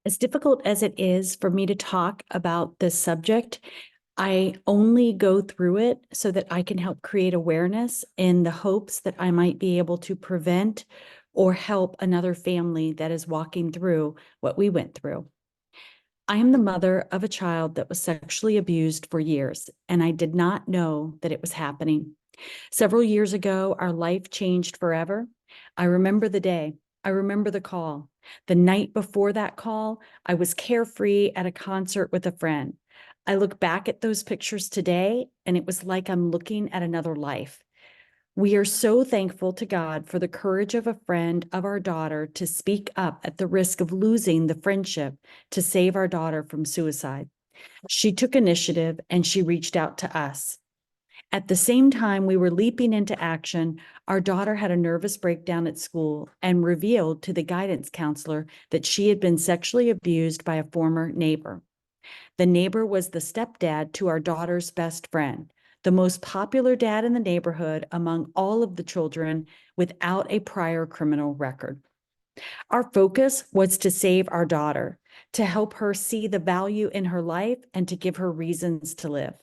As difficult as it is for me to talk about this subject, I only go through it so that I can help create awareness in the hopes that I might be able to prevent or help another family that is walking through what we went through. I am the mother of a child that was sexually abused for years, and I did not know that it was happening. Several years ago, our life changed forever. I remember the day. I remember the call. The night before that call, I was carefree at a concert with a friend. I look back at those pictures today, and it was like I'm looking at another life. We are so thankful to God for the courage of a friend of our daughter to speak up at the risk of losing the friendship to save our daughter from suicide. She took initiative and she reached out to us. At the same time we were leaping into action, our daughter had a nervous breakdown at school and revealed to the guidance counselor that she had been sexually abused by a former neighbor. The neighbor was the stepdad to our daughter's best friend, the most popular dad in the neighborhood among all of the children without a prior criminal record. Our focus was to save our daughter, to help her see the value in her life and to give her reasons to live,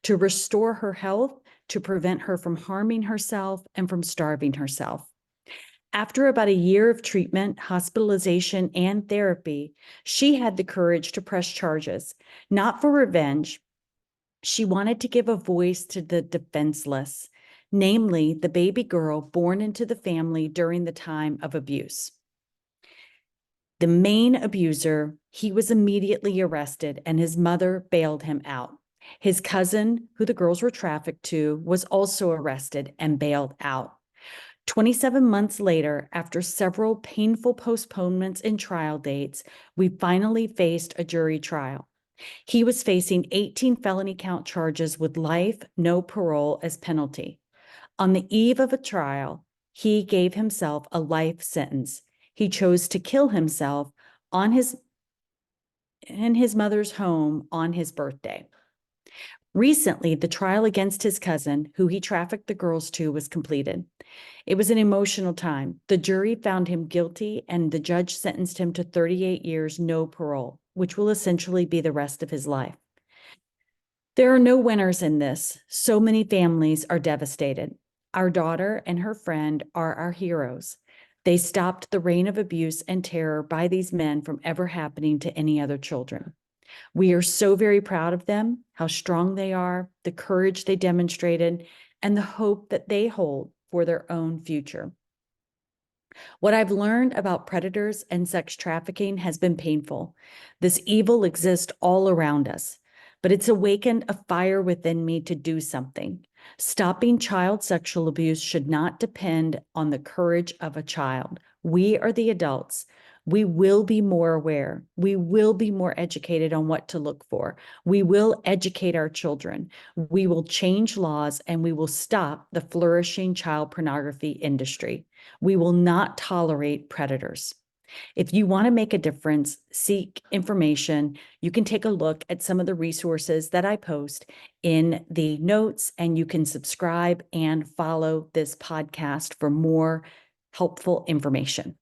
to restore her health, to prevent her from harming herself and from starving herself. After about a year of treatment, hospitalization, and therapy, she had the courage to press charges, not for revenge. She wanted to give a voice to the defenseless, namely the baby girl born into the family during the time of abuse. The main abuser, he was immediately arrested and his mother bailed him out. His cousin, who the girls were trafficked to, was also arrested and bailed out. 27 months later, after several painful postponements in trial dates, we finally faced a jury trial. He was facing 18 felony count charges with life, no parole as penalty. On the eve of a trial, he gave himself a life sentence. He chose to kill himself in his mother's home on his birthday. Recently, the trial against his cousin, who he trafficked the girls to, was completed. It was an emotional time. The jury found him guilty, and the judge sentenced him to 38 years, no parole, which will essentially be the rest of his life. There are no winners in this. So many families are devastated. Our daughter and her friend are our heroes. They stopped the reign of abuse and terror by these men from ever happening to any other children. We are so very proud of them, how strong they are, the courage they demonstrated, and the hope that they hold for their own future. What I've learned about predators and sex trafficking has been painful. This evil exists all around us, but it's awakened a fire within me to do something. Stopping child sexual abuse should not depend on the courage of a child. We are the adults. We will be more aware. We will be more educated on what to look for. We will educate our children. We will change laws and we will stop the flourishing child pornography industry. We will not tolerate predators. If you want to make a difference, seek information. You can take a look at some of the resources that I post in the notes, and you can subscribe and follow this podcast for more helpful information.